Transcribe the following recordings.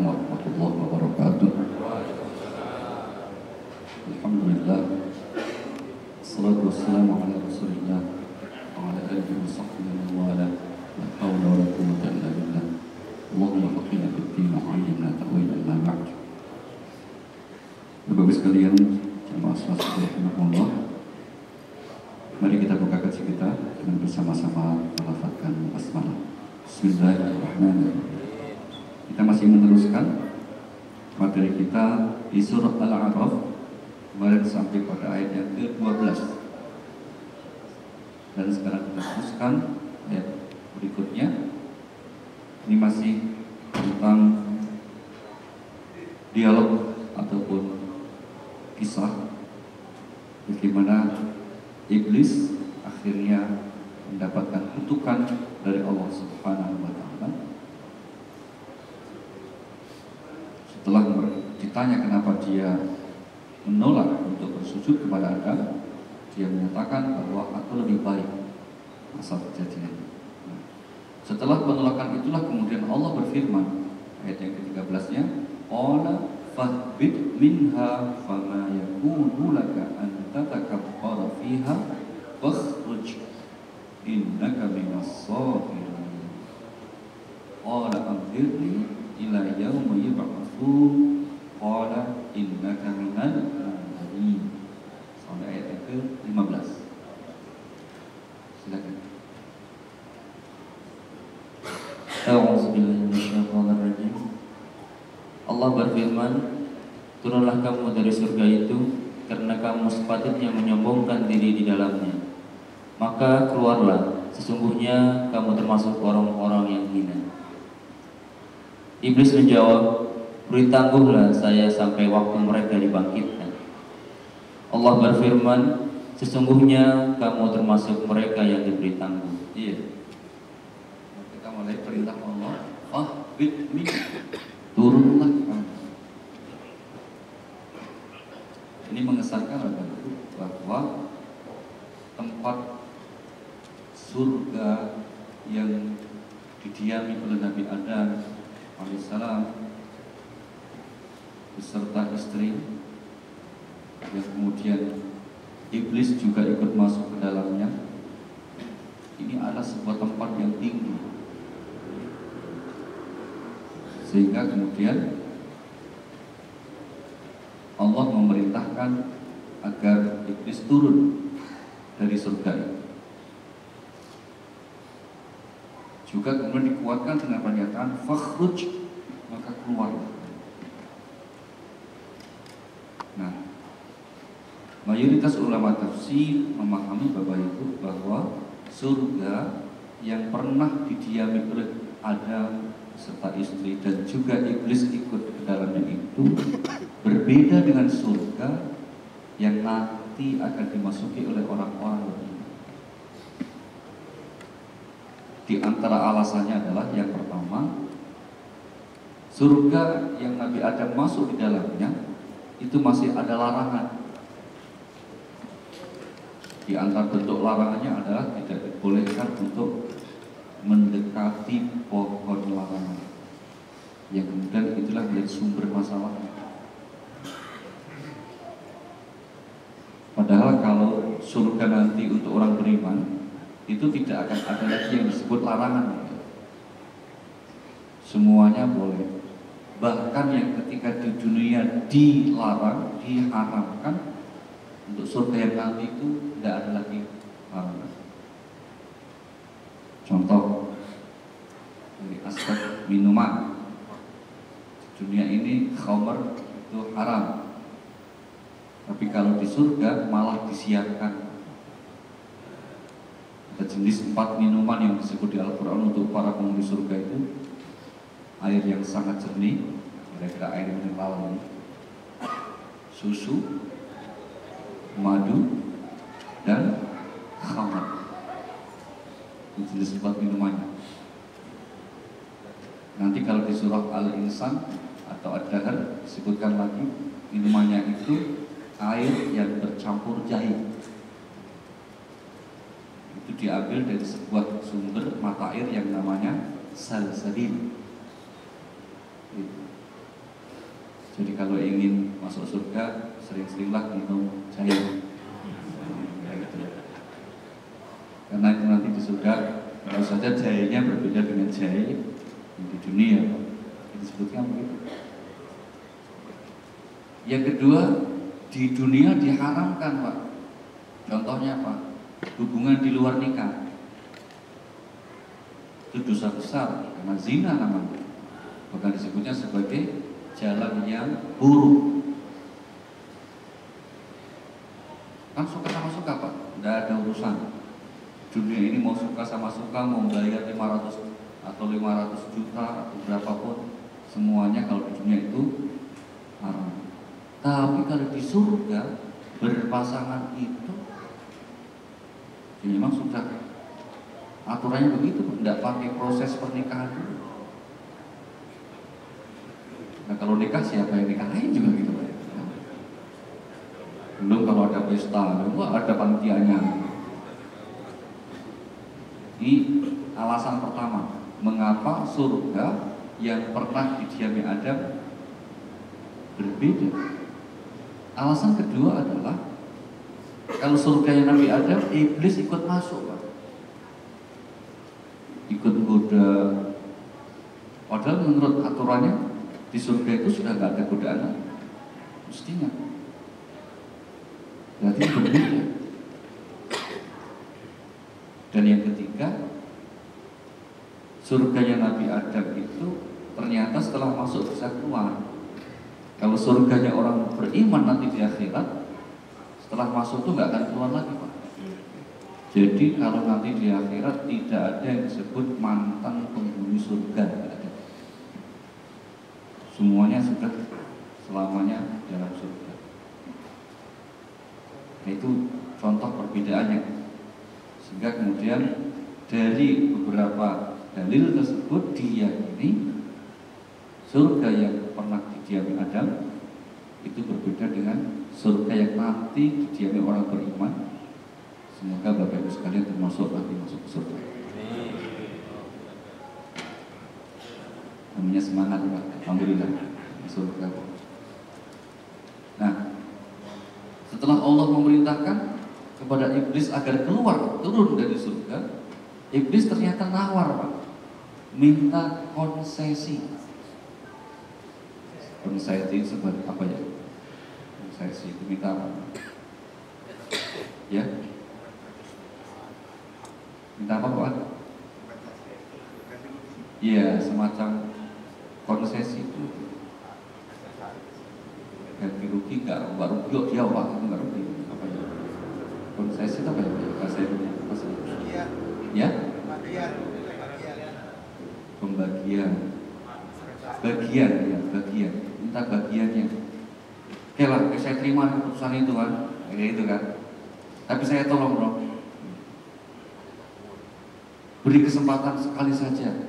warahmatullahi wabarakatuh. Alhamdulillah. Assalatu wassalamu ala rasulillah wa ala alihi wa sahbihi wa ala la hawla wa la quwwata illa billah. Allahumma faqihna fid din wa 'allimna ta'wila ma ba'd. Bapak sekalian, jemaah sekalian rahimakumullah. Mari kita buka kaji kita dengan bersama-sama melafazkan basmalah. Bismillahirrahmanirrahim. Kita masih meneruskan materi kita di surah Al-A'raf, kemarin sampai pada ayat yang ke-12. Dan sekarang kita teruskan ayat berikutnya. Ini masih tentang dialog ataupun kisah bagaimana iblis akhirnya mendapatkan kutukan dari Allah Subhanahu wa Ta'ala. Setelah ditanya kenapa dia menolak untuk bersujud kepada Adam, dia menyatakan bahwa aku lebih baik. Masa kejadian. Setelah penolakan itulah kemudian Allah berfirman, ayat yang ke-13-nya, qala fahbit minha fama yakunu laka an tatakabbara fiha fakhruj innaka minas sagirin. Qala anzirni ila yaumi yub'atsun qala innaka minal munzirin. Sampai ayat yang ke-15. Silakan. A'udzubillahi minasyaitonirrajim. Allah berfirman, turunlah kamu dari surga itu karena kamu sepatutnya menyombongkan diri di dalamnya. Maka keluarlah, sesungguhnya kamu termasuk orang-orang yang hina. Iblis menjawab, beri tangguhlah saya sampai waktu mereka dibangkitkan. Allah berfirman, sesungguhnya kamu termasuk mereka yang diberi tangguh. Iya. Kita mulai perintah Allah, fahbit min, turunlah kamu. Ini mengesankan bahwa tempat surga yang didiami oleh Nabi Adam alaihissalam beserta istri, yang kemudian iblis juga ikut masuk ke dalamnya, ini adalah sebuah tempat yang tinggi, sehingga kemudian Allah memerintahkan agar iblis turun dari surga itu. Juga kemudian dikuatkan dengan pernyataan fakhruj, maka keluar. Nah, mayoritas ulama tafsir memahami bahwa surga yang pernah didiami oleh Adam serta istri dan juga iblis ikut ke dalamnya itu berbeda dengan surga yang nanti akan dimasuki oleh orang-orang beriman. Di antara alasannya adalah yang pertama, surga yang Nabi Adam masuk di dalamnya itu masih ada larangan. Di antara bentuk larangannya adalah tidak dibolehkan untuk mendekati pohon larangan, yang kemudian itulah menjadi sumber masalah. Padahal kalau surga nanti untuk orang beriman itu tidak akan ada lagi yang disebut larangan. Semuanya boleh. Bahkan yang ketika di dunia dilarang, diharamkan, untuk surga yang nanti itu tidak ada lagi larangan. Contoh dari aspek minuman, dunia ini khamr itu haram, tapi kalau di surga malah disiapkan. Ada jenis 4 minuman yang disebut di Al-Quran untuk para penghuni surga itu. Air yang sangat jernih, kira-kira air mineral, susu, madu, dan khamr. Itu jenis 4 minumannya. Nanti kalau di surah Al-Insan atau Ad-Dahr disebutkan lagi, minumannya itu air yang bercampur jahe. Itu diambil dari sebuah sumber mata air yang namanya salsabil. Jadi kalau ingin masuk surga, sering-seringlah minum jahe. Karena itu nanti di surga, kalau saja jahenya berbeda dengan jahe di dunia, itu disebutnya begitu. Yang kedua, di dunia diharamkan, Pak. Contohnya apa? Hubungan di luar nikah. Itu dosa besar karena zina namanya. Bahkan disebutnya sebagai jalan yang buruk. Kan suka sama suka, Pak. Tidak ada urusan. Dunia ini mau suka sama suka, mau bayar 500 atau 500 juta atau berapapun, semuanya kalau di dunia itu haram. Tapi kalau di surga berpasangan itu ya memang sudah aturannya begitu, tidak pakai proses pernikahan dulu. Nah kalau nikah siapa yang nikahin juga gitu, Pak. Belum kalau ada pesta, ada panitianya. Ini alasan pertama, mengapa surga yang pernah didiami Adam berbeda. Alasan kedua adalah kalau surganya Nabi Adam, iblis ikut masuk, Pak. Ikut goda. Padahal menurut aturannya di surga itu sudah nggak ada godaan, mestinya. Berarti berbeda. Dan yang ketiga, surganya Nabi Adam itu ternyata setelah masuk bisa keluar. Kalau surganya orang beriman nanti di akhirat, setelah masuk itu nggak akan keluar lagi, Pak. Jadi kalau nanti di akhirat tidak ada yang disebut mantan penghuni surga, tidak ada. Semuanya sudah selamanya dalam surga. Nah, itu contoh perbedaannya. Sehingga kemudian dari beberapa dalil tersebut diyakini surga yang pernah didiami Adam itu berbeda dengan surga yang nanti didiami orang beriman. Semoga Bapak Ibu sekalian termasuk nanti masuk surga. Namanya semangat, Pak. Alhamdulillah surga. Nah, setelah Allah memerintahkan kepada iblis agar turun dari surga, iblis ternyata nawar, Pak. Minta konsesi. Konsesi seperti apa ya? Konsesi itu minta apa? Ya? Minta apa, Pak? Iya, semacam konsesi itu. Ganti rugi nggak? Rugi dia, Pak, itu nggak rugi. Apa ya? Konsesi itu apa ya? Pembagian. Ya? Pembagian. Bagian ya, bagian. Minta bagiannya. Oke lah, saya terima keputusan itu kan, kayak itu kan. Tapi saya tolong dong, beri kesempatan sekali saja.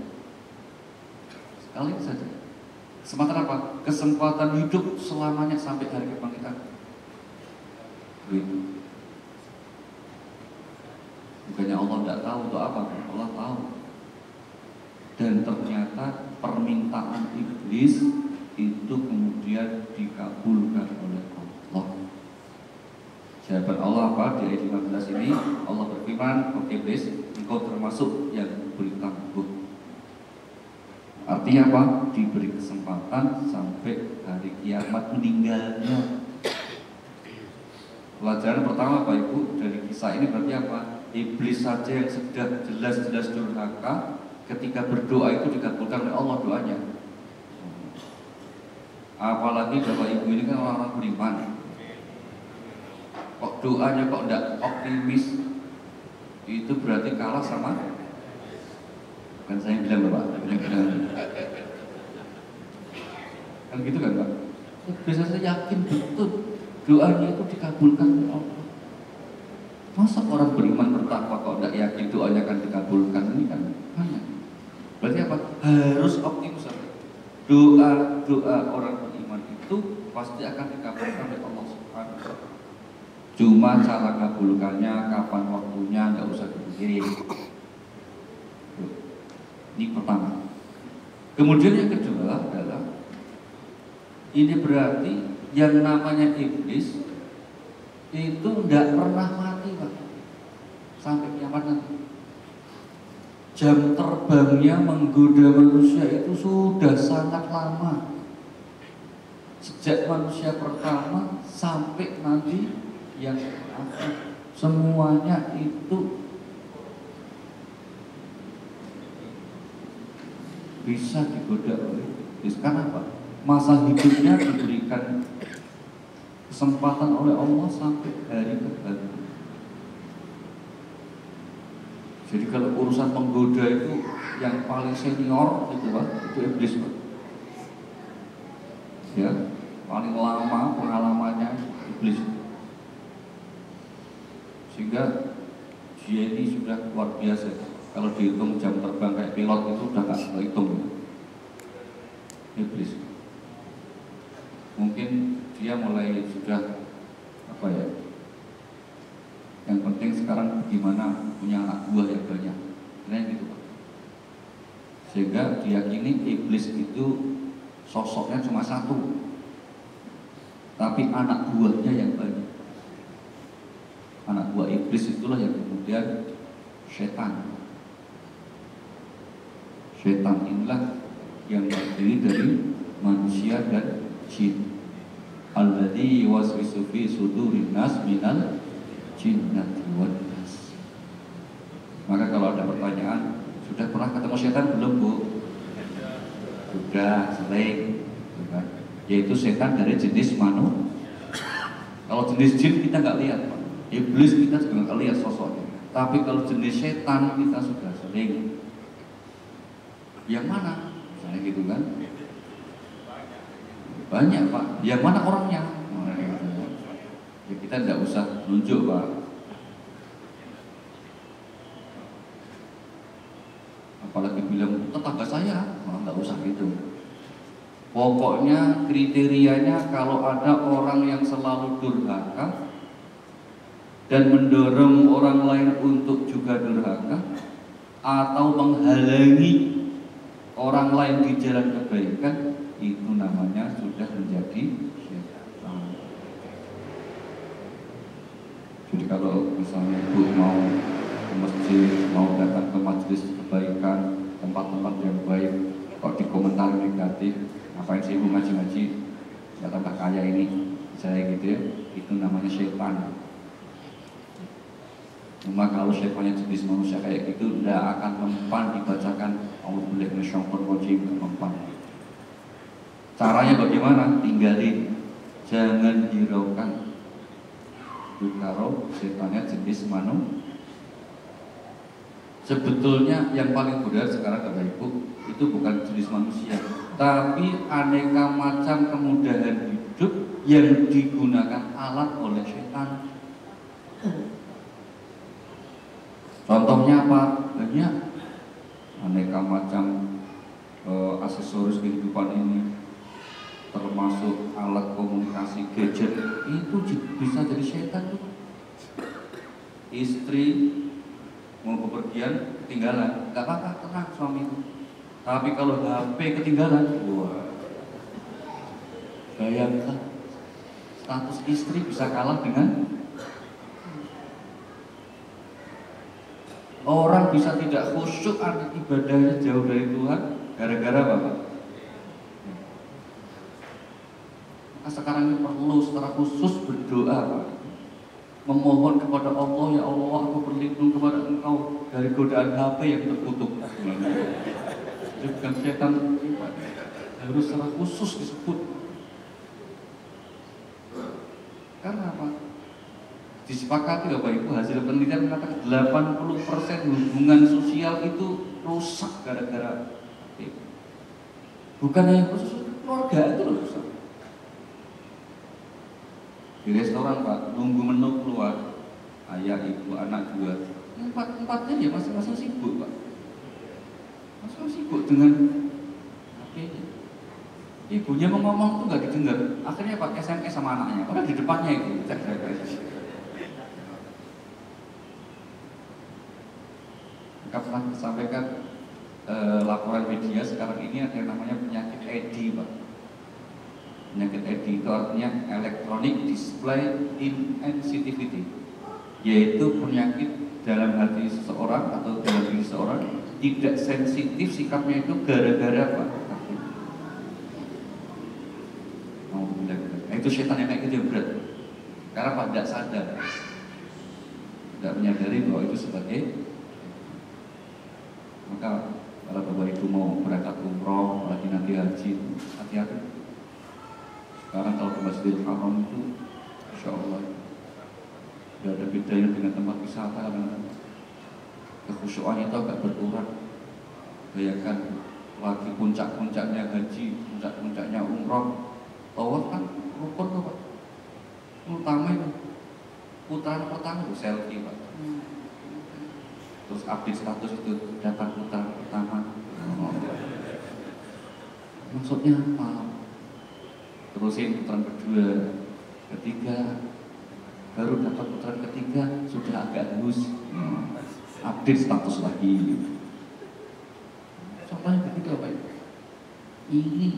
Sekali saja. Kesempatan apa? Kesempatan hidup selamanya sampai hari kebangkitan. Begitu. Bukannya Allah tidak tahu untuk apa, Allah tahu. Dan ternyata permintaan iblis itu kemudian dikabulkan oleh Allah. Jawaban Allah apa? Di ayat 15 ini Allah berfirman, "Oke iblis, engkau termasuk yang diberi tangguh." Artinya apa? Diberi kesempatan sampai hari kiamat meninggalnya. Pelajaran pertama Bapak Ibu dari kisah ini berarti apa? Iblis saja yang sudah jelas-jelas durhaka, ketika berdoa itu dikabulkan oleh Allah doanya. Apalagi Bapak Ibu ini kan orang-orang beriman. Kok doanya kok tidak optimis? Itu berarti kalah sama, kan saya bilang Bapak, kan gitu kan Pak? Bisa saya yakin betul doanya itu dikabulkan oleh Allah. Masa orang beriman bertakwa kok tidak yakin doanya akan dikabulkan? Ini kan aneh. Berarti apa? Harus optimis. Doa orang beriman itu pasti akan dikabulkan oleh Allah Subhanahu wa Ta'ala. Cuma cara kabulkannya, kapan waktunya, nggak usah dipikirin. Ini pertama. Kemudian yang kedua adalah Ini berarti yang namanya iblis itu tidak pernah mati, Pak, sampai kiamat nanti. Jam terbangnya menggoda manusia itu sudah sangat lama, sejak manusia pertama sampai nanti yang akhir. Semuanya itu bisa digoda oleh iblis. Karena apa? Masa hidupnya diberikan kesempatan oleh Allah sampai hari ke hari. Jadi kalau urusan menggoda itu yang paling senior itu, Pak, itu iblis, Pak. Ya, paling lama pengalamannya iblis. Sehingga dia ini sudah luar biasa. Kalau dihitung jam terbang kayak pilot itu udah nggak terhitung. Iblis. Mungkin dia mulai sudah apa ya? Yang penting sekarang bagaimana punya anak buah yang banyak, nah gitu, Pak. Sehingga diyakini iblis itu sosoknya cuma satu, tapi anak buahnya yang banyak. Anak buah iblis itulah yang kemudian setan. Setan inilah yang terdiri dari manusia dan jin. Alladzi yuwaswisu fi sudurin nas minal jinnati wan nas. Maka kalau ada pertanyaan, sudah pernah ketemu setan belum, Bu? Sudah, sering. Yaitu setan dari jenis manusia. Kalau jenis jin kita nggak lihat, Pak. Iblis kita juga nggak lihat sosoknya. Tapi kalau jenis setan kita sudah sering. Yang mana? Misalnya gitu kan? Banyak, Pak. Yang mana orangnya? Ya kita tidak usah nunjuk, Pak. Apalagi bilang tetangga saya, nggak usah gitu. Pokoknya kriterianya kalau ada orang yang selalu durhaka dan mendorong orang lain untuk juga durhaka atau menghalangi orang lain di jalan kebaikan, itu namanya sudah menjadi setan. Jadi kalau misalnya Bu mau ke masjid, mau datang ke majelis kebaikan, tempat-tempat yang baik, kok dikomentari negatif, ngapain sih Bu ngaji-ngaji, nggak tambah kaya ini, saya gitu ya, itu namanya setan. Cuma kalau setannya jenis manusia kayak gitu, tidak akan mempan dibacakan A'udzubillahi minasyaitonir rajim, mempan. Caranya bagaimana? Tinggalin, jangan hiraukan. Kalau setannya jenis manusia. Sebetulnya yang paling benar sekarang Bapak Ibu itu bukan jenis manusia, tapi aneka macam kemudahan hidup yang digunakan alat oleh setan. Contohnya apa? Banyak aneka macam aksesoris kehidupan ini, termasuk alat komunikasi gadget itu bisa jadi setan tuh. Istri mau bepergian ketinggalan, nggak apa-apa, tenang suami itu. Tapi kalau HP ketinggalan, wah, bayangkan status istri bisa kalah dengan orang, bisa tidak khusyuk ibadahnya jauh dari Tuhan gara-gara apa, Pak? Maka sekarang ini perlu secara khusus berdoa, Pak. Memohon kepada Allah, ya Allah, aku berlindung kepada Engkau dari godaan HP yang terkutuk. Jadi bukan setan, harus secara khusus disebut. Karena apa? Disepakati Bapak Ibu, hasil penelitian mengatakan 80% hubungan sosial itu rusak gara-gara HP. Bukan hanya khusus keluarga itu rusak. Di restoran, Pak, nunggu menu keluar, ayah, ibu, anak dua, empat-empatnya ya masing-masing sibuk, Pak. Masing-masing sibuk dengan HP-nya. Ibunya mau ngomong tuh nggak didengar. Akhirnya Pak SMS sama anaknya, padahal di depannya itu. Pernah disampaikan laporan media sekarang ini ada yang namanya penyakit ED, Pak. Penyakit ED itu artinya electronic display insensitivity, yaitu penyakit dalam hati seseorang atau dalam diri seseorang tidak sensitif sikapnya itu gara-gara apa? Mau bilang, itu setan yang kayak gitu yang berat. Karena apa? Tidak sadar, tidak menyadari bahwa itu sebagai. Maka kalau Bapak Ibu mau berangkat umroh, lagi nanti haji, hati-hati. Sekarang kalau ke Masjidil Haram itu, Insya Allah tidak ada bedanya dengan tempat wisata, karena kekhusyuannya itu agak berkurang. Bayangkan lagi puncak-puncaknya haji, puncak-puncaknya umroh, tawaf kan rukun tuh Pak. Utama itu putaran pertama itu selfie Pak. Terus update status itu dapat putaran pertama. Maksudnya apa? Terusin putaran kedua, ketiga, baru dapat putaran ketiga sudah agak halus. Update status lagi. Contohnya begitu Pak. Ini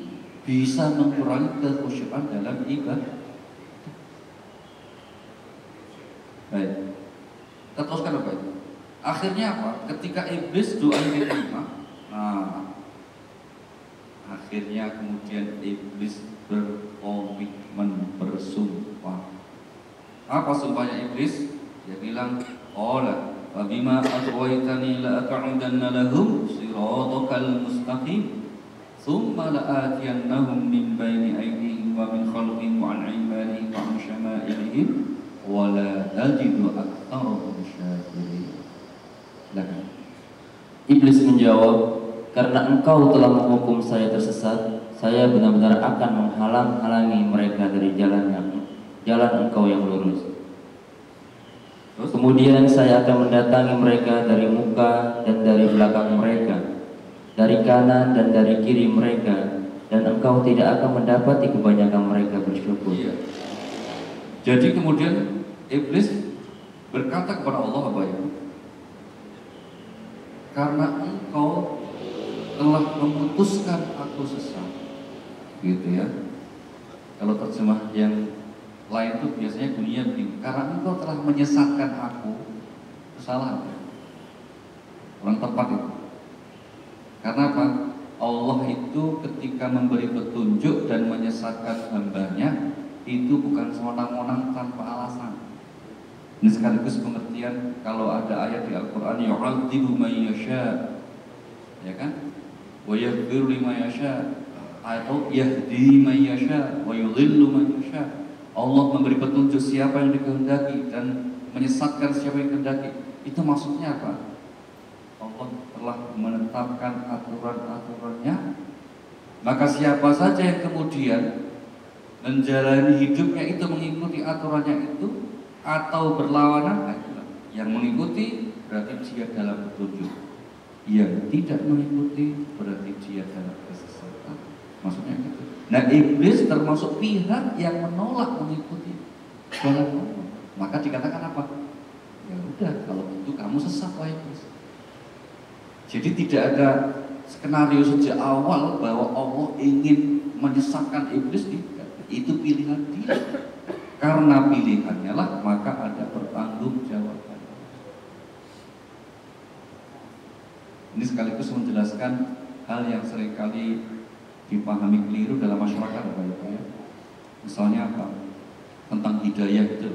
bisa mengurangi kekhusyuan dalam ibadah. Baik, kita teruskan Bapak Ibu. Akhirnya apa? Ketika iblis doa diterima, akhirnya kemudian iblis berkomitmen, bersumpah. Apa sumpahnya iblis? Dia bilang, "Qala fabima aghwaytani la aq'udanna lahum siratal mustaqim, thumma la'atiyannahum min bayni aydihim wa min khalfihim wa an 'aymanihim wa an shama'ilihim wa la tajidu aktsarahum syakirin." Iblis menjawab, "Karena engkau telah menghukum saya tersesat, saya benar-benar akan menghalang-halangi mereka dari jalan engkau yang lurus. Kemudian saya akan mendatangi mereka dari muka dan dari belakang mereka, dari kanan dan dari kiri mereka, dan engkau tidak akan mendapati kebanyakan mereka bersyukur." Iya. Jadi kemudian iblis berkata kepada Allah, apa ya? Karena engkau telah memutuskan aku sesat, gitu ya. Kalau terjemah yang lain itu biasanya bunyinya begini, karena engkau telah menyesatkan aku, kesalahan. Kurang tepat itu. Karena apa? Allah itu ketika memberi petunjuk dan menyesatkan hambanya, itu bukan sewenang-wenang tanpa alasan. Ini sekaligus pengertian kalau ada ayat di Al-Quran, yu'adzibu man yasha, ya kan? Wa yaghfiru liman yasha, atau yahdi man yasha wa yudhillu man yasha. Allah memberi petunjuk siapa yang dikehendaki dan menyesatkan siapa yang dikehendaki. Itu maksudnya apa? Allah telah menetapkan aturan-aturannya, maka siapa saja yang kemudian menjalani hidupnya itu mengikuti aturannya itu atau berlawanan, yang mengikuti berarti dia dalam petunjuk, yang tidak mengikuti berarti dia dalam kesesatan. Maksudnya gitu. Nah, iblis termasuk pihak yang menolak mengikuti jalan Allah. Maka dikatakan apa? Ya udah, kalau itu kamu sesat wahai iblis. Jadi tidak ada skenario sejak awal bahwa Allah ingin menyesatkan iblis, tidak. Itu pilihan dia. Karena pilihannya lah maka ada pertanggungjawaban. Ini sekaligus menjelaskan hal yang seringkali dipahami keliru dalam masyarakat, Bapak Ibu ya. Misalnya apa? Tentang hidayah itu,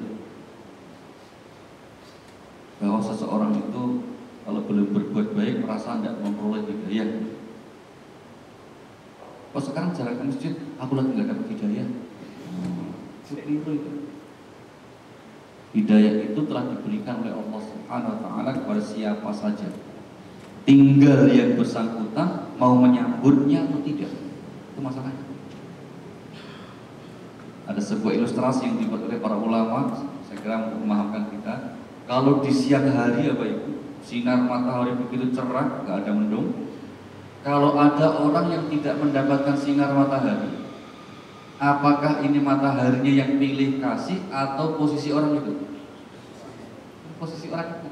bahwa seseorang itu kalau belum berbuat baik merasa tidak memperoleh hidayah. Kok sekarang jalan ke masjid, aku lagi nggak dapat hidayah. Itu keliru itu. Hidayah itu telah diberikan oleh Allah Subhanahu wa taala kepada siapa saja. Tinggal yang bersangkutan mau menyambutnya atau tidak. Itu masalahnya. Ada sebuah ilustrasi yang dibuat oleh para ulama, saya kira untuk memahamkan kita. Kalau di siang hari apa Ibu, sinar matahari begitu cerah, nggak ada mendung. Kalau ada orang yang tidak mendapatkan sinar matahari, apakah ini mataharinya yang pilih kasih atau posisi orang itu? Posisi orang itu.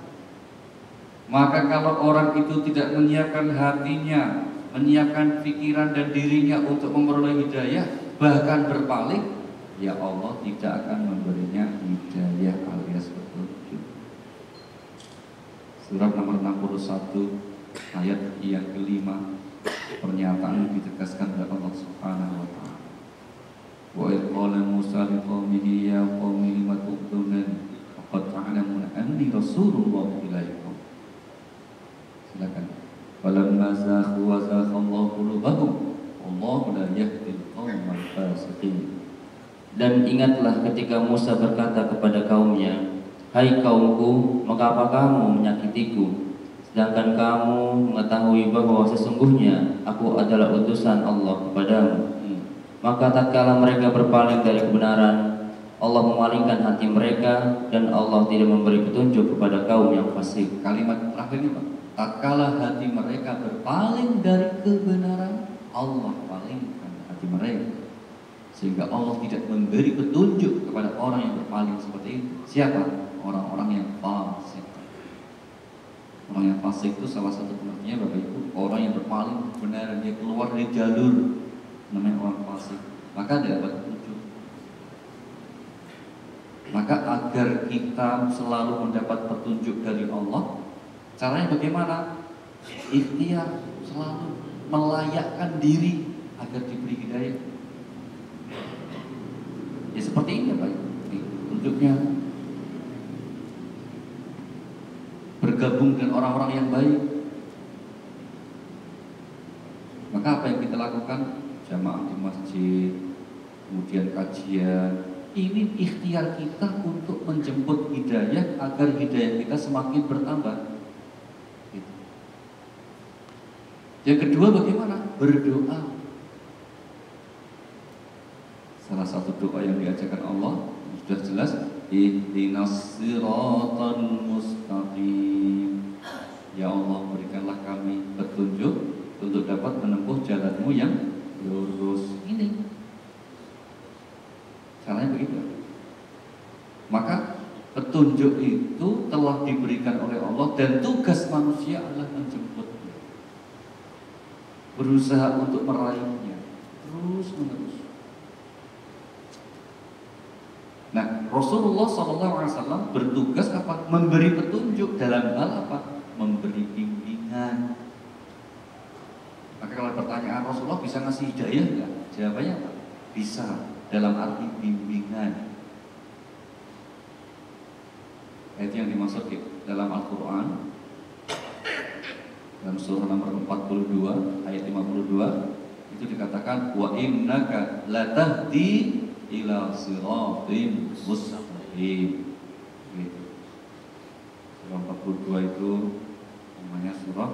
Maka kalau orang itu tidak menyiapkan hatinya, menyiapkan pikiran dan dirinya untuk memperoleh hidayah, bahkan berpaling, ya Allah tidak akan memberinya hidayah alias petunjuk. Surat nomor 61 ayat yang kelima, pernyataan ditegaskan oleh Allah Subhanahu wa taala. Wa idh qala Musa liqaumihi ya qaumi lima tu'dunani faqad ta'lamuna anni rasulullah ilaikum. Silakan. Falamma zaghu wa zagha Allahu qulubahum wallahu la yahdil qaumal fasiqin. Dan ingatlah ketika Musa berkata kepada kaumnya, hai kaumku, mengapa kamu menyakitiku, sedangkan kamu mengetahui bahwa sesungguhnya aku adalah utusan Allah kepadamu. Maka tatkala mereka berpaling dari kebenaran, Allah memalingkan hati mereka dan Allah tidak memberi petunjuk kepada kaum yang fasik. Kalimat terakhirnya Pak, tatkala hati mereka berpaling dari kebenaran, Allah palingkan hati mereka, sehingga Allah tidak memberi petunjuk kepada orang yang berpaling seperti itu. Siapa? Orang-orang yang fasik. Orang yang fasik itu salah satu pengertiannya Bapak Ibu, orang yang berpaling kebenaran, dia keluar dari jalur, namanya orang fasik. Maka tidak dapat petunjuk. Maka agar kita selalu mendapat petunjuk dari Allah, caranya bagaimana? Ikhtiar, selalu melayakkan diri agar diberi hidayah. Ya seperti ini Pak, petunjuknya bergabung dengan orang-orang yang baik. Maka apa yang kita lakukan? Jamaah di masjid, kemudian kajian. Ini ikhtiar kita untuk menjemput hidayah agar hidayah kita semakin bertambah. Yang kedua bagaimana? Berdoa. Salah satu doa yang diajarkan Allah sudah jelas, ihdinas siratal mustaqim. Ya Allah, berikanlah kami petunjuk untuk dapat menempuh jalanmu yang lurus. Ini caranya begitu. Maka petunjuk itu telah diberikan oleh Allah dan tugas manusia adalah menjemputnya, berusaha untuk meraihnya terus menerus. Nah, Rasulullah SAW bertugas apa? Memberi petunjuk dalam hal apa? Memberi bimbingan. Maka kalau pertanyaan Rasulullah bisa ngasih hidayah enggak? Jawabannya apa? Bisa, dalam arti bimbingan. Itu yang dimaksud dalam Al-Quran, dalam surah nomor 42 ayat 52 itu dikatakan wa innaka latahdi ila siratim mustaqim. Gitu. Surah 42 itu namanya surah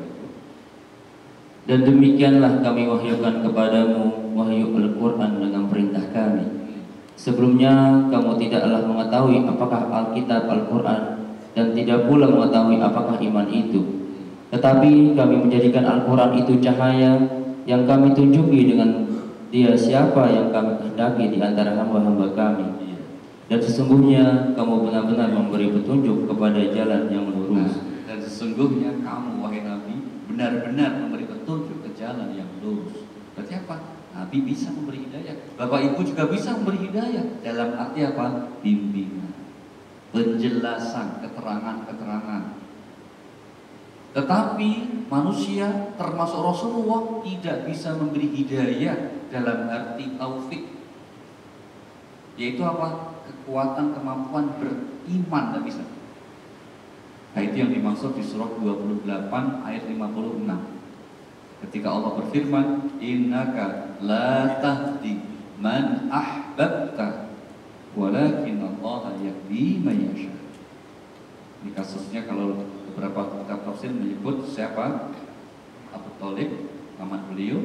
itu. Dan demikianlah kami wahyukan kepadamu wahyu Al-Quran dengan perintah kami. Sebelumnya kamu tidaklah mengetahui apakah Alkitab Al-Quran dan tidak pula mengetahui apakah iman itu. Tetapi kami menjadikan Al-Quran itu cahaya yang kami tunjuki dengan dia siapa yang kami kehendaki di antara hamba-hamba kami. Dan sesungguhnya kamu benar-benar memberi petunjuk kepada jalan yang lurus. Dan sesungguhnya kamu wahai Nabi benar-benar memberi petunjuk ke jalan yang lurus. Berarti apa? Nabi bisa memberi hidayah. Bapak Ibu juga bisa memberi hidayah. Dalam arti apa? Bimbingan, penjelasan, keterangan-keterangan. Tetapi manusia termasuk Rasulullah tidak bisa memberi hidayah dalam arti taufik, yaitu apa? Kekuatan, kemampuan beriman, tidak bisa. Nah, itu yang dimaksud di surah 28 ayat 56. Ketika Allah berfirman, innaka la tahdi man ahbabta walakin Allah yahdi man yasha. Ini kasusnya kalau beberapa kitab tafsir menyebut siapa? Abu Thalib, paman beliau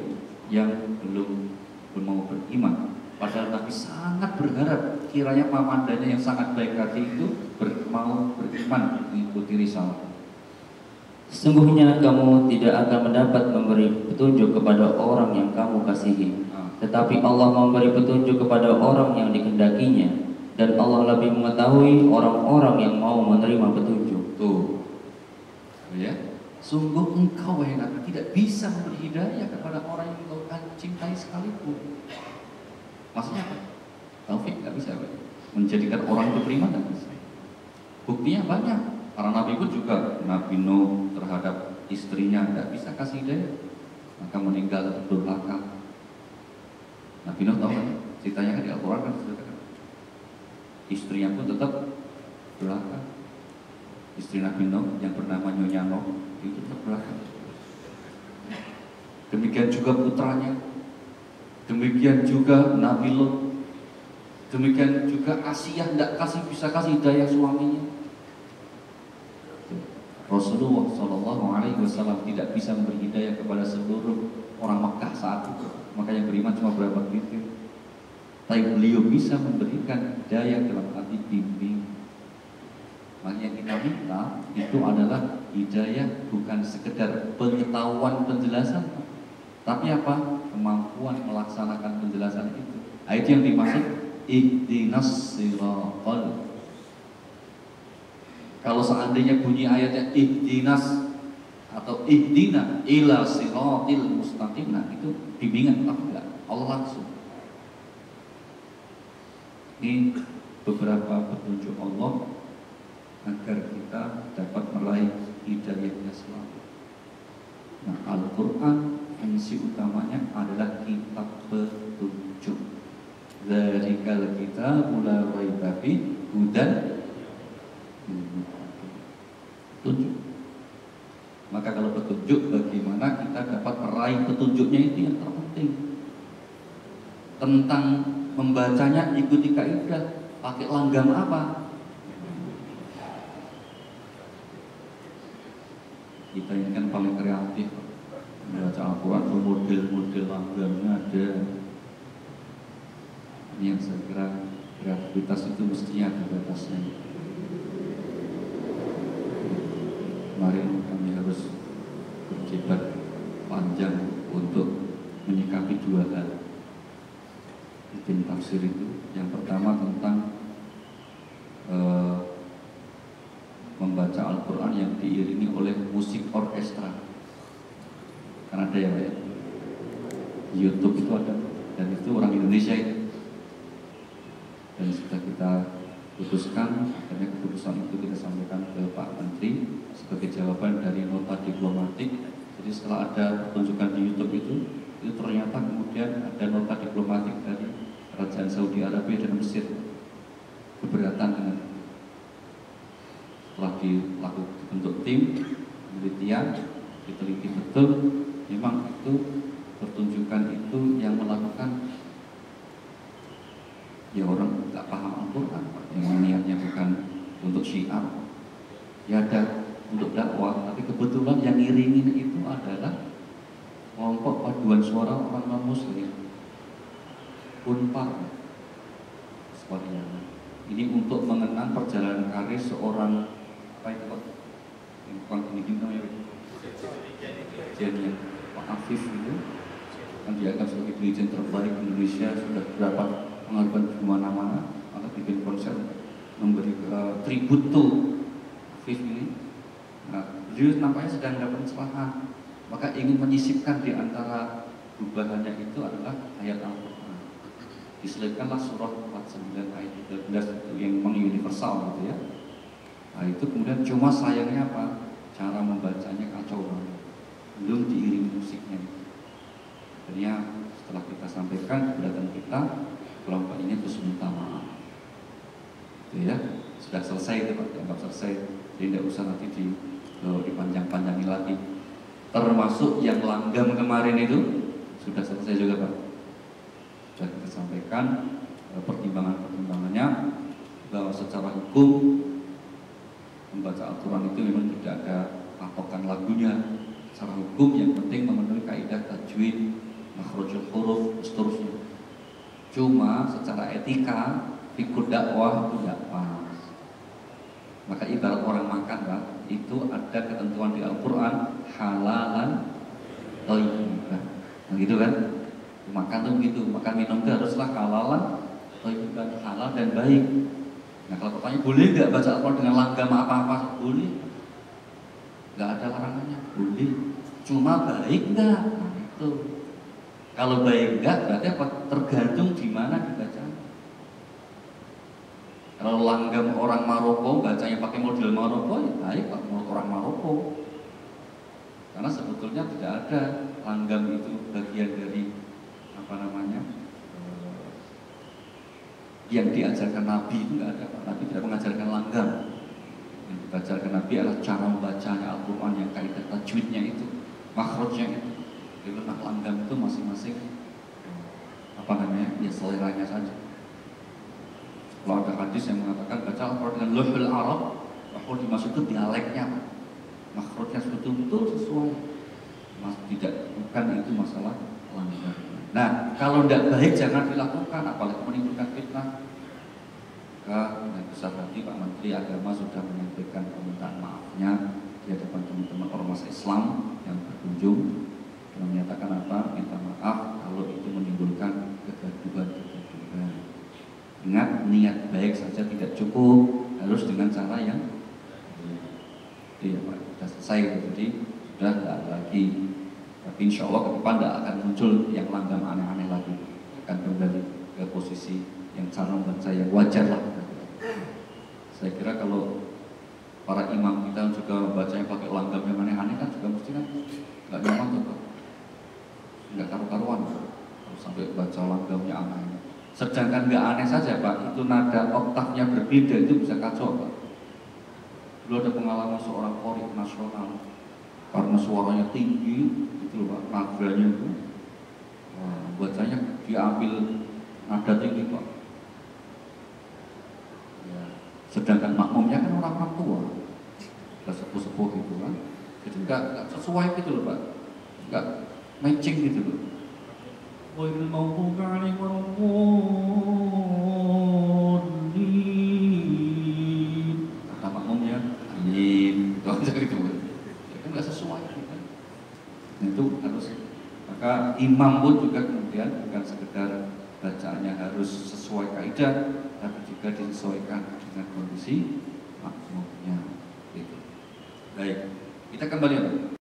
yang belum mau beriman. Padahal Nabi sangat berharap kiranya pamandanya yang sangat baik hati itu mau beriman mengikuti risalah. Sesungguhnya kamu tidak akan mendapat memberi petunjuk kepada orang yang kamu kasihi, tetapi Allah memberi petunjuk kepada orang yang dikehendakinya, dan Allah lebih mengetahui orang-orang yang mau menerima petunjuk. Tuh, ya. Sungguh engkau wahai Nabi tidak bisa memberi hidayah kepada orang yang engkau cintai sekalipun. Maksudnya apa? Taufik nggak bisa, menjadikan orang itu beriman nggak bisa. Buktinya banyak. Para nabi pun juga, Nabi Nuh terhadap istrinya nggak bisa kasih hidayah, maka meninggal durhaka. Nabi Nuh tahu kan? Ceritanya kan di Al-Quran kan ceritakan. Istrinya pun tetap durhaka. Istri Nabi Nuh yang bernama Nyonya Nuh itu tetap durhaka. Demikian juga putranya. Demikian juga Nabi Lot. Demikian juga Asiyah tidak bisa kasih hidayah suaminya. Rasulullah SAW tidak bisa memberi hidayah kepada seluruh orang Makkah saat itu. Maka yang beriman cuma berapa titik. Tapi beliau bisa memberikan hidayah dalam arti bimbing. Makanya kita minta itu adalah hidayah bukan sekedar pengetahuan penjelasan, tapi apa? Kemampuan melaksanakan penjelasan itu. Itu yang dimaksud ihdinas siratal. Kalau seandainya bunyi ayatnya ihdinas atau ihdina ila siratil mustaqim, nah itu bimbingan, tapi enggak Allah langsung. Ini beberapa petunjuk Allah agar kita dapat meraih hidayahnya selalu. Nah, Al-Quran fungsi utamanya adalah kitab petunjuk. Dzarikal kitabul la raiba fihi hudan petunjuk. Maka kalau petunjuk, bagaimana kita dapat meraih petunjuknya, itu yang terpenting. Tentang membacanya ikuti kaidah, pakai langgam apa? Kita ini kan paling kreatif membaca Al-Quran, model-model langgamnya ada. Ini yang saya kira kreativitas itu mestinya ada batasnya. Kemarin kami harus berjibat panjang untuk menyikapi dua hal di tim tafsir itu. Yang pertama tentang membaca Al-Quran yang diiringi oleh musik orkestra. Karena ada ya, di YouTube itu ada, dan itu orang Indonesia itu. Dan sudah kita putuskan, akhirnya keputusan itu kita sampaikan ke Pak Menteri sebagai jawaban dari nota diplomatik. Jadi setelah ada pertunjukan di YouTube itu ternyata kemudian ada nota diplomatik dari Kerajaan Saudi Arabia dan Mesir keberatan dengan. Setelah dibentuk tim penelitian, diteliti betul, memang itu pertunjukan itu yang melakukan ya orang nggak paham Al-Quran, yang niatnya bukan untuk syiar, ya ada untuk dakwah, tapi kebetulan yang ngiringin itu adalah kelompok paduan suara orang non-muslim, Unpar sekolahnya. Ini untuk mengenang perjalanan karir seorang apa itu Pak? Yang bukan gini-gini namanya Jenny Pak Afif itu kan dianggap sebagai dirijen terbaik Indonesia, sudah berapa mengharumkan di mana-mana, maka bikin konser memberi tribut to Afif ini. Nah, beliau nampaknya sedang dapat pencerahan, maka ingin menyisipkan di antara gubahannya itu adalah ayat Al-Quran. Diselipkanlah surah 49 ayat 13 yang memang universal gitu ya. Nah itu kemudian cuma sayangnya apa? Cara membacanya kacau banget, belum diiringi musiknya. Akhirnya setelah kita sampaikan keberatan kita, kelompok ini terus minta maaf. Itu ya, sudah selesai itu Pak, dianggap selesai. Jadi tidak usah nanti dipanjang-panjangin lagi. Termasuk yang langgam kemarin itu sudah selesai juga Pak. Sudah kita sampaikan pertimbangan-pertimbangannya bahwa secara hukum membaca Al-Quran itu memang tidak ada patokan lagunya. Secara hukum yang penting memenuhi kaidah tajwid, makhrajul huruf, seterusnya. Cuma secara etika, fikih dakwah itu tidak pas. Maka ibarat orang makan Pak, itu ada ketentuan di Al-Quran halalan thayyiban. Nah gitu kan? Makan tuh begitu, makan minum itu haruslah halalan thayyiban, halal dan baik. Nah kalau pertanyaan boleh nggak baca Al-Quran dengan langgam apa-apa? Boleh, nggak ada larangannya, cuma baik enggak? Nah, itu. Kalau baik enggak berarti apa? Tergantung di mana dibaca. Kalau langgam orang Maroko bacanya pakai model Maroko, ya baik Pak, menurut orang Maroko. Karena sebetulnya tidak ada langgam itu bagian dari apa namanya yang diajarkan Nabi itu nggak ada Pak. Nabi tidak mengajarkan langgam. Yang diajarkan Nabi adalah cara membacanya Al-Quran yang kaidah tajwidnya itu, makhrajnya itu. Jadi langgam itu masing-masing apa namanya ya seleranya saja. Kalau ada hadis yang mengatakan baca Al-Quran dengan luhul Arab, bahwa dimaksud itu dialeknya, makhrajnya betul-betul sesuai. Tidak, bukan itu masalah langgam. Nah, kalau tidak baik jangan dilakukan, apalagi menimbulkan fitnah. Maka yang besar tadi Pak Menteri Agama sudah menyampaikan permintaan maafnya di hadapan teman-teman ormas Islam yang berkunjung dan menyatakan apa? Minta maaf kalau itu menimbulkan kegaduhan. Ingat, niat baik saja tidak cukup, harus dengan cara yang Pak, sudah selesai, jadi sudah tidak ada lagi. Tapi insya Allah ke depan tidak akan muncul yang langgam aneh-aneh lagi, akan kembali ke posisi yang cara membaca yang wajar lah. Saya kira kalau para imam kita juga bacanya pakai langgam yang aneh-aneh kan juga mesti kan nggak nyaman tuh, nggak karu-karuan kalau sampai baca langgamnya aneh. Sedangkan nggak aneh saja Pak, itu nada oktavnya berbeda itu bisa kacau Pak. Dulu ada pengalaman seorang korik nasional karena suaranya tinggi itu Pak, nadanya itu bacanya diambil nada tinggi Pak ya. Sedangkan makmumnya kan orang-orang tua, sudah sepuh-sepuh gitu kan, jadi nggak sesuai gitu loh Pak, nggak matching gitu loh. Wail maghdubi alaihim waladdallin. Kata makmumnya, amin. Itu aja gitu. Ya kan nggak sesuai gitu kan. Nah, itu harus. Maka imam pun juga kemudian bukan sekedar bacaannya harus sesuai kaidah, tapi juga disesuaikan dengan kondisi makmumnya. Gitu. Baik, kita kembali Pak.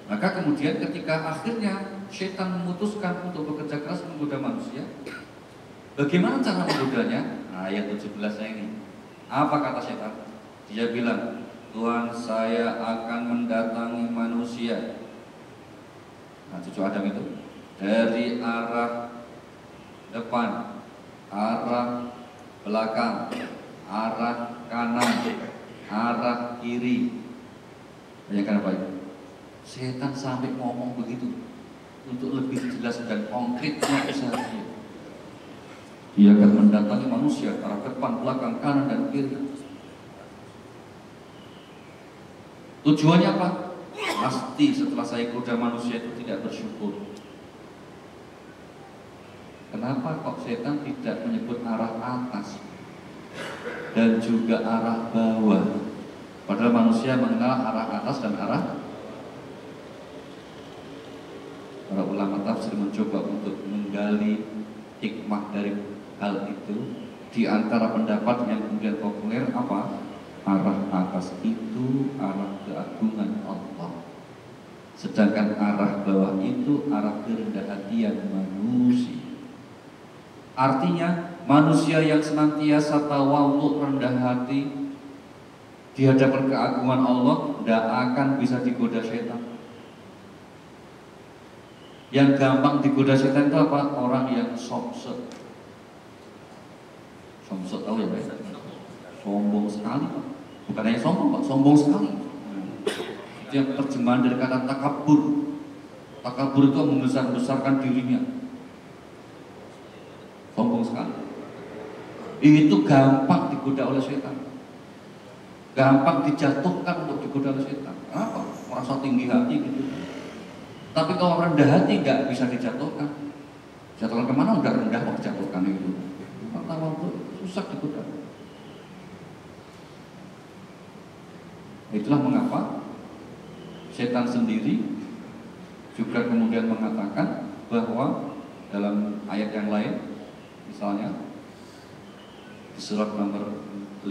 Maka kemudian ketika akhirnya setan memutuskan untuk bekerja keras menggoda manusia, bagaimana cara menggodanya? Nah, ayat 17-nya ini. Apa kata setan? Dia bilang, Tuhan, saya akan mendatangi manusia. Nah, cucu Adam itu dari arah depan, arah belakang, arah kanan, arah kiri. Bayangkan apa itu? Setan sampai ngomong begitu untuk lebih jelas dan konkretnya usaha dia akan mendatangi manusia arah depan, belakang, kanan dan kiri. Tujuannya apa? Pasti setelah saya goda manusia itu tidak bersyukur. Kenapa kok setan tidak menyebut arah atas dan juga arah bawah? Padahal manusia mengenal arah atas dan arah. Para ulama tafsir mencoba untuk menggali hikmah dari hal itu. Di antara pendapat yang kemudian populer apa? Arah atas itu arah keagungan Allah, sedangkan arah bawah itu arah kerendahan hatian manusia. Artinya manusia yang senantiasa tawadhu, rendah hati di hadapan keagungan Allah tidak akan bisa digoda setan. Yang gampang digoda setan itu apa? Orang yang somset. Somset tahu ya Pak? Sombong sekali Pak. Bukan hanya sombong Pak, sombong sekali. Itu yang terjemahan dari kata takabur. Takabur itu membesar-besarkan dirinya. Sombong sekali. Itu gampang digoda oleh setan. Gampang dijatuhkan untuk digoda oleh setan. Apa? Merasa tinggi hati gitu. Tapi kalau rendah hati nggak bisa dijatuhkan. Jatuhkan kemana? Udah rendah mau dijatuhkan itu. Pertama itu susah digoda. Itulah mengapa setan sendiri juga kemudian mengatakan bahwa dalam ayat yang lain, misalnya di surat nomor 15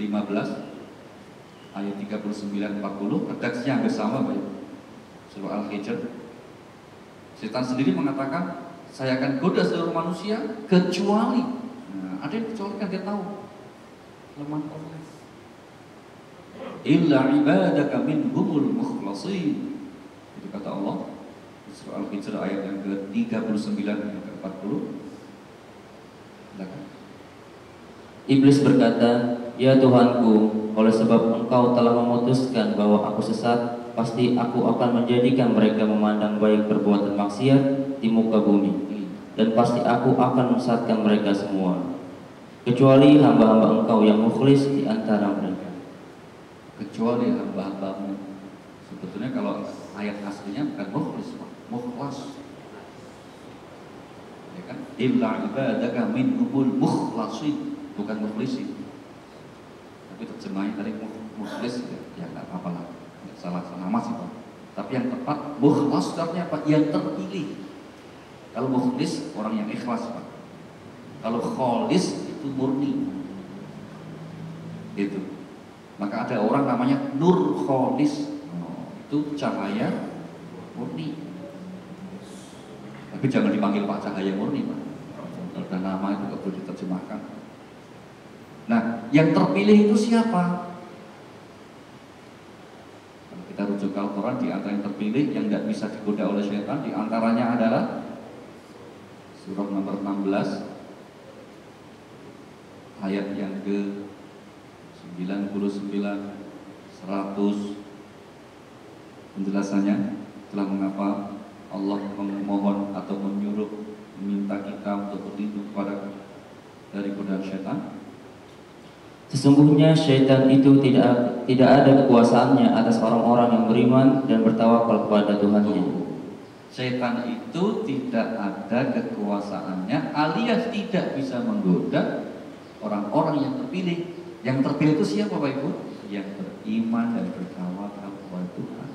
ayat 39-40, redaksinya hampir sama Pak. Surah Al-Hijr. Setan sendiri mengatakan, saya akan goda seluruh manusia kecuali. Nah, ada yang kecuali kan dia tahu lemah Allah. Illa ibadaka minhumul mukhlasin. Itu kata Allah di surah Al-Hijr ayat yang ke-39 dan ke-40. Iblis berkata, ya Tuhanku, oleh sebab Engkau telah memutuskan bahwa aku sesat, pasti aku akan menjadikan mereka memandang baik perbuatan maksiat di muka bumi, dan pasti aku akan menyesatkan mereka semua, kecuali hamba-hamba Engkau yang mukhlis di antara mereka. Kecuali hamba-hambamu. Sebetulnya kalau ayat aslinya bukan mukhlis, mukhlas. Ya kan? Illa ibadaka minhumul mukhlasin, bukan mukhlisin. Tapi terjemahnya tadi mukhlis ya enggak apa-apa lah. Salah nama sih Pak. Tapi yang tepat mukhlas artinya apa? Yang terpilih. Kalau mukhlis orang yang ikhlas Pak. Kalau kholis itu murni. Itu. Maka ada orang namanya nur kholis. Itu cahaya murni. Tapi jangan dipanggil Pak Cahaya Murni Pak. Kalau nama itu nggak perlu diterjemahkan. Nah, yang terpilih itu siapa? Kita rujuk ke Al-Quran, di antara yang terpilih yang tidak bisa digoda oleh syaitan, di antaranya adalah surah nomor 16 ayat yang ke 99, 100. Penjelasannya telah mengapa Allah memohon atau menyuruh meminta kita untuk berlindung dari godaan syaitan. Sesungguhnya syaitan itu tidak ada kekuasaannya atas orang-orang yang beriman dan bertawakal kepada Tuhannya. Syaitan itu tidak ada kekuasaannya, alias tidak bisa menggoda orang-orang yang terpilih. Yang terpilih itu siapa Bapak Ibu? Yang beriman dan bertawakal kepada Tuhan.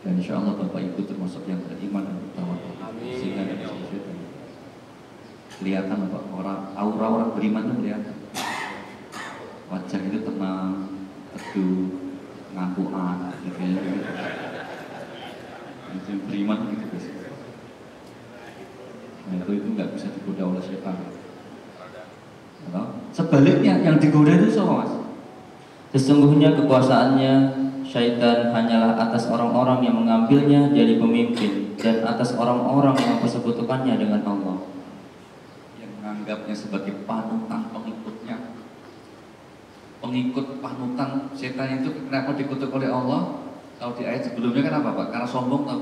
Dan insya Allah Bapak Ibu termasuk yang beriman dan bertawakal. Sehingga tidak bisa syaitan. Kelihatan Bapak, aura orang beriman itu kelihatan. Wajah itu tenang, teduh, ngakuan, gitu ya. Itu beriman gitu guys. Nah, itu nggak bisa digoda oleh setan. Sebaliknya yang digoda itu siapa Mas? Sesungguhnya kekuasaannya syaitan hanyalah atas orang-orang yang mengambilnya jadi pemimpin dan atas orang-orang yang mempersekutukannya dengan Allah. Menganggapnya sebagai panutan pengikutnya. Pengikut panutan setan itu kenapa dikutuk oleh Allah? Kalau di ayat sebelumnya kan apa Pak? Karena sombong Pak.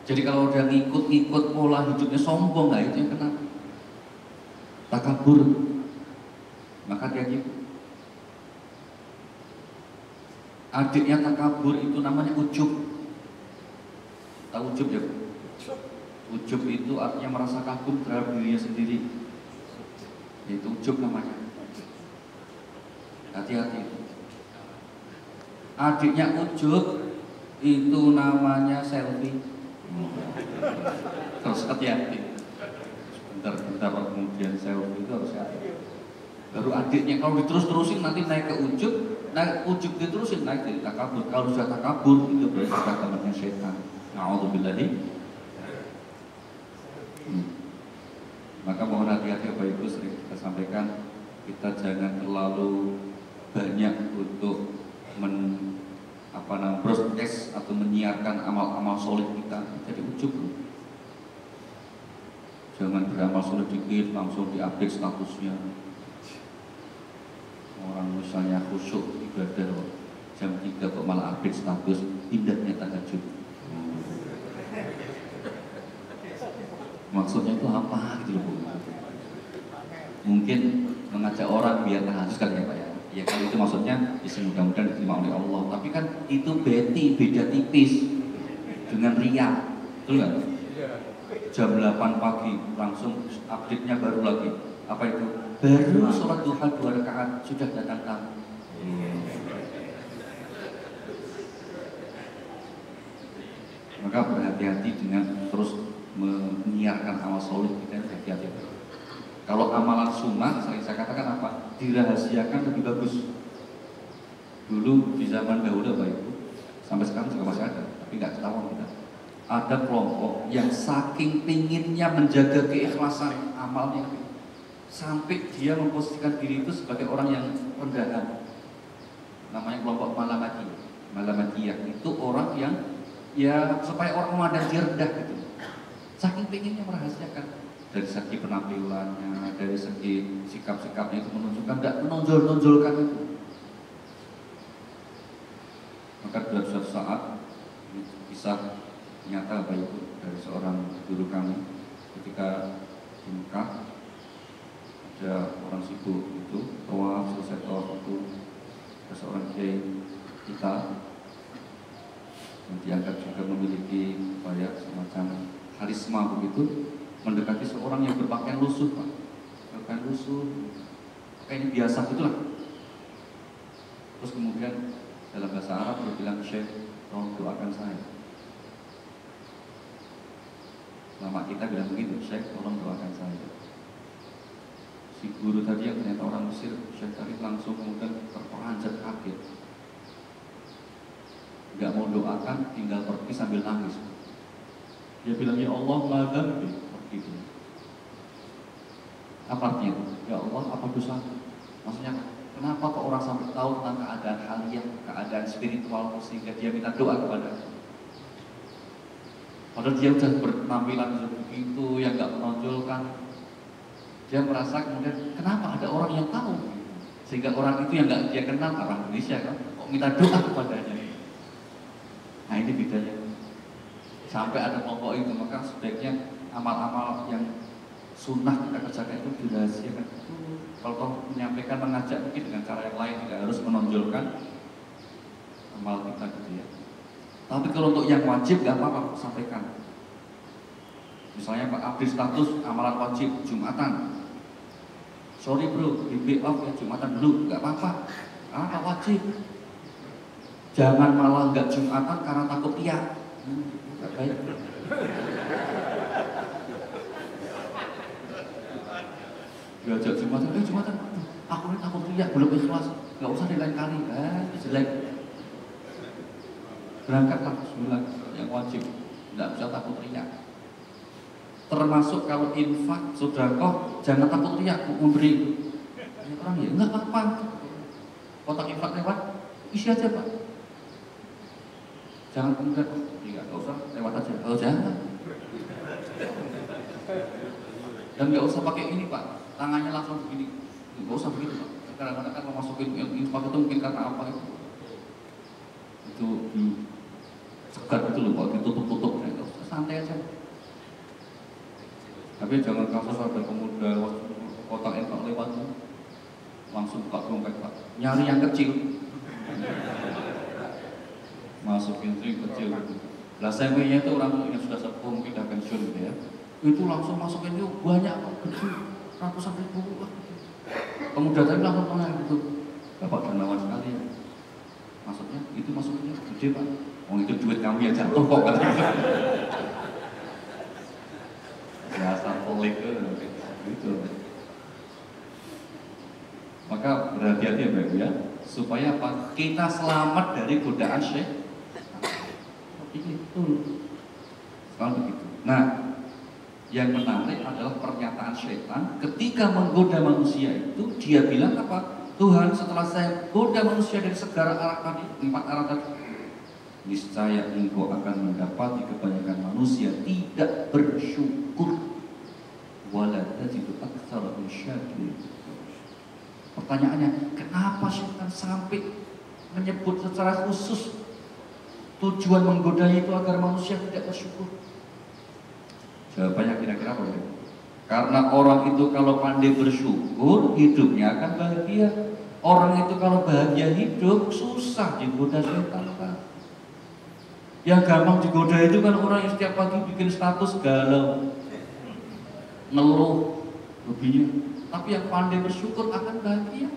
Jadi kalau dia ngikut pola hidupnya sombong, nah itu yang kenapa? Takabur. Maka dia ngikut. Adiknya takabur itu namanya ujub. Tahu ujub ya? Ujub itu artinya merasa kagum terhadap dirinya sendiri. Itu ujub namanya. Hati-hati. Adiknya ujub itu namanya selfie. Terus hati-hati. Bentar kemudian selfie itu harus hati. Baru adiknya kalau diterus-terusin nanti naik ke ujub, naik ujub diterusin naik jadi takabur. Kalau sudah takabur itu berarti sudah temannya setan. Na'udzubillahi. Maka mohon hati-hati Bapak Ibu, sering kita sampaikan, kita jangan terlalu banyak untuk broadcast atau menyiarkan amal-amal soleh kita. Jadi ujub. Jangan beramal soleh dikit langsung diupdate statusnya. Orang misalnya khusyuk ibadah jam 3 kok malah update status indahnya tahajud. Maksudnya itu apa gitu loh. Mungkin mengajak orang biar tahajud kali ya Pak ya. Ya kalau itu maksudnya bisa mudah-mudahan diterima oleh Allah. Tapi kan itu beda tipis dengan riya. Betul nggak? Jam 8 pagi langsung update-nya baru lagi. Apa itu? Baru sholat duha 2 rakaat sudah datang tamu. Maka berhati-hati dengan terus menyiarkan amal soleh kita, hati-hati. Kalau amalan sunnah, sering saya katakan apa? Dirahasiakan lebih bagus. Dulu di zaman dahulu Bapak Ibu, sampai sekarang juga masih ada, tapi nggak ketahuan kita. Ada kelompok yang saking pinginnya menjaga keikhlasan amalnya sampai dia memposisikan diri itu sebagai orang yang rendahan. Namanya kelompok Malamatiyah. Itu orang yang ya supaya orang memandang dia rendah gitu. Saking pinginnya merahasiakan dari segi penampilannya, dari segi sikap-sikapnya itu menunjukkan, tidak menonjol-nonjolkan itu. Maka dalam suatu saat kisah nyata Bapak Ibu dari seorang guru kami ketika di Mekah, ada orang sibuk itu tawaf, selesai tawaf itu ada seorang kiai kita yang dianggap juga memiliki upaya semacam karisma begitu, mendekati seorang yang berpakaian lusuh, Pak. Berpakaian lusuh, kayaknya biasa gitulah. Terus kemudian dalam bahasa Arab dia bilang, "Syekh, tolong doakan saya." Lama kita bilang begitu, "Syekh, tolong doakan saya." Si guru tadi yang ternyata orang Mesir, Syekh tadi langsung kemudian terperanjat kaget. Gak mau doakan, tinggal pergi sambil nangis. Dia bilang, "Ya Allah, madam," gitu. Apa artinya itu? Ya Allah, apa dosa? Maksudnya, kenapa kok orang sampai tahu tentang keadaan haliah, keadaan spiritual sehingga dia minta doa kepada Allah? Padahal dia sudah berpenampilan begitu yang gak menonjolkan. Dia merasa kemudian, kenapa ada orang yang tahu? Sehingga orang itu yang gak dia kenal, orang Indonesia kan, kok minta doa kepadanya. Nah ini bedanya. Sampai ada kelompok itu, maka sebaiknya amal-amal yang sunnah kita kerjakan itu dirahasiakan. Kalau kau menyampaikan, mengajak mungkin dengan cara yang lain, tidak harus menonjolkan amal kita gitu ya. Tapi kalau untuk yang wajib gak apa-apa sampaikan. Misalnya Pak update status amalan wajib Jumatan. Sorry bro, di off ya Jumatan dulu, gak apa-apa. Apa wajib? Jangan malah gak Jumatan karena takut tiap. Gak baik. Diajak Jumatan, Jumatan, aku ini takut riak, belum ikhlas, gak usah di lain kali, jelek. Berangkatlah bismillah yang wajib, gak bisa takut riak. Termasuk kalau infak, sedekah, jangan takut riak, memberi. Orang ya enggak apa-apa. Kotak infak lewat, isi aja Pak. Jangan kemudian, enggak usah lewat aja, kalau jangan. Dan nggak usah pakai ini Pak, tangannya langsung begini, nggak usah begitu Pak. Kadang-kadang kan mau masukin infak itu mungkin karena apa itu di sekat itu loh Pak, ditutup-tutup, nggak usah, santai aja. Tapi jangan kasus ada pemuda kotak infak lewat langsung buka dompet Pak, nyari yang kecil, masukin itu kecil. Lah saya punya itu orang yang sudah sepuh mungkin udah pensiun gitu ya. Itu langsung masukin itu banyak Pak, gede, ratusan ribu Pak. Pemuda tadi langsung tanya gitu, Bapak dermawan sekali ya. Maksudnya itu masukinnya gede Pak. Oh itu duit kami ya jatuh kok katanya. Biasa pelik gitu. Maka berhati-hati ya Bapak ya, supaya apa? Kita selamat dari godaan syaitan. Itu sekarang begitu. Nah, yang menarik adalah pernyataan syaitan ketika menggoda manusia itu, dia bilang apa? Tuhan, setelah saya goda manusia dari segala arah tadi, 4 arah tadi, niscaya engkau akan mendapati kebanyakan manusia tidak bersyukur. Wala tajidu aktsarahum syakirin. Pertanyaannya, kenapa syaitan sampai menyebut secara khusus tujuan menggoda itu agar manusia tidak bersyukur? Jawabannya kira-kira apa ya? Karena orang itu kalau pandai bersyukur, hidupnya akan bahagia. Orang itu kalau bahagia hidup, susah digoda setan Pak. Yang gampang digoda itu kan orang yang setiap pagi bikin status galau, ngeluh, hobinya. Tapi yang pandai bersyukur akan bahagia,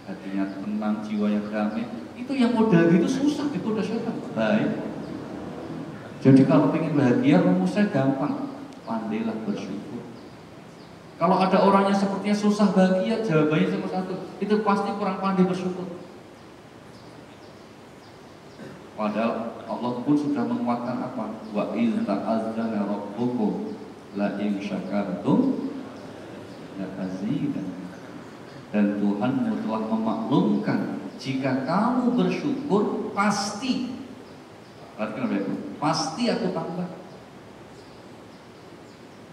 hatinya tenang, jiwa yang damai. Itu yang modal gitu susah digoda setan. Baik. Jadi kalau pengen bahagia, rumusnya gampang, pandailah bersyukur. Kalau ada orang yang sepertinya susah bahagia, jawabannya cuma satu, itu pasti kurang pandai bersyukur. Padahal Allah pun sudah menguatkan apa? Wa iz ta'azzana rabbukum la in syakartum la azidannakum. Dan Tuhan telah memaklumkan jika kamu bersyukur pasti, perhatikan Bapak Ibu, pasti aku tambah.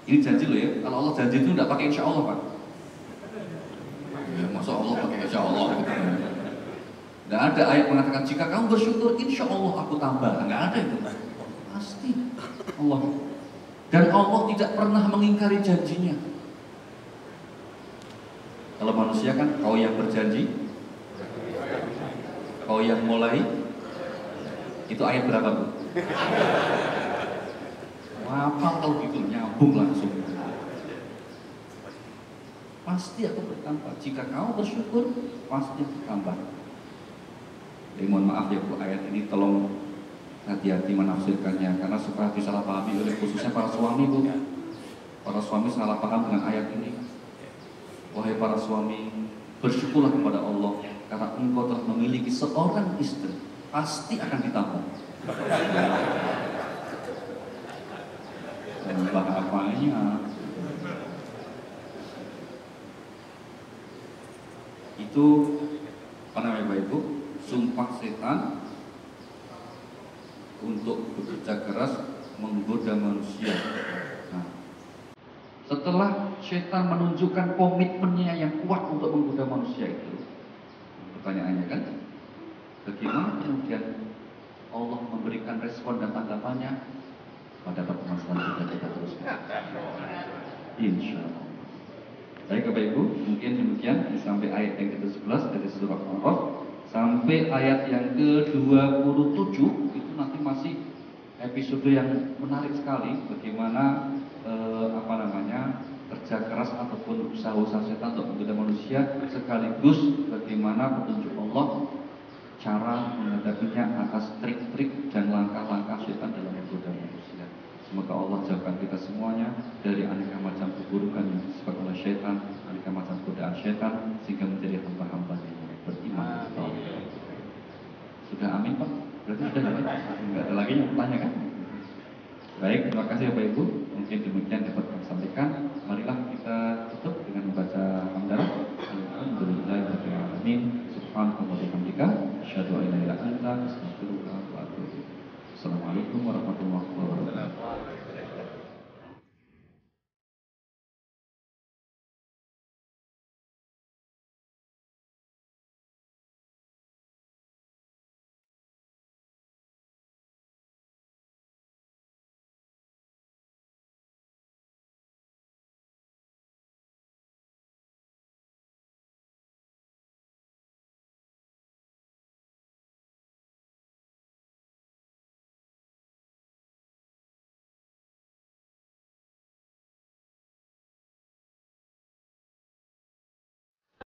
Ini janji loh ya, kalau Allah janji itu tidak pakai insya Allah Pak. Ya, masa Allah pakai insya Allah gitu. Tidak ada ayat mengatakan jika kamu bersyukur insya Allah aku tambah. Nggak ada itu. Pasti Allah. Dan Allah tidak pernah mengingkari janjinya. Kalau manusia kan kau yang berjanji, kau yang mulai. Itu ayat berapa Bu? Apa kalau gitu nyambung langsung. Pasti aku bertambah. Jika kamu bersyukur, pasti aku tambah. Jadi mohon maaf ya Bu, ayat ini tolong hati-hati menafsirkannya karena suka disalahpahami oleh khususnya para suami Bu. Para suami salah paham dengan ayat ini. Wahai para suami, bersyukurlah kepada Allah karena engkau telah memiliki seorang istri, pasti akan ditambah. Tambah apanya? Itu apa namanya Bapak Ibu? Sumpah setan untuk bekerja keras menggoda manusia. Nah, setelah setan menunjukkan komitmennya yang kuat untuk menggoda manusia itu, pertanyaannya kan, bagaimana kemudian Allah memberikan respon dan tanggapannya pada pertemuan selanjutnya kita teruskan. Insya Allah. Baik Bapak Ibu, mungkin demikian sampai ayat yang ke-11 dari surah Al-A'raf sampai ayat yang ke-27 itu nanti masih episode yang menarik sekali bagaimana kerja keras ataupun usaha-usaha setan untuk menggoda manusia, sekaligus bagaimana petunjuk Allah cara menghadapinya atas trik-trik dan langkah-langkah setan dalam menggoda manusia. Semoga Allah jauhkan kita semuanya dari aneka macam keburukan yang disebabkan oleh setan, aneka macam godaan setan, sehingga menjadi hamba-hamba yang beriman. Sudah amin Pak? Berarti sudah ya? Enggak ada lagi yang bertanya kan? Baik, terima kasih Bapak Ibu. Mungkin demikian dapat kami sampaikan. Marilah kita tutup dengan membaca hamdalah. Alhamdulillahirabbil alamin. Subhanallahi wa bihamdika, asyhadu an la ilaha illa anta, astaghfiruka wa atubu ilaik. Assalamualaikum warahmatullahi wabarakatuh.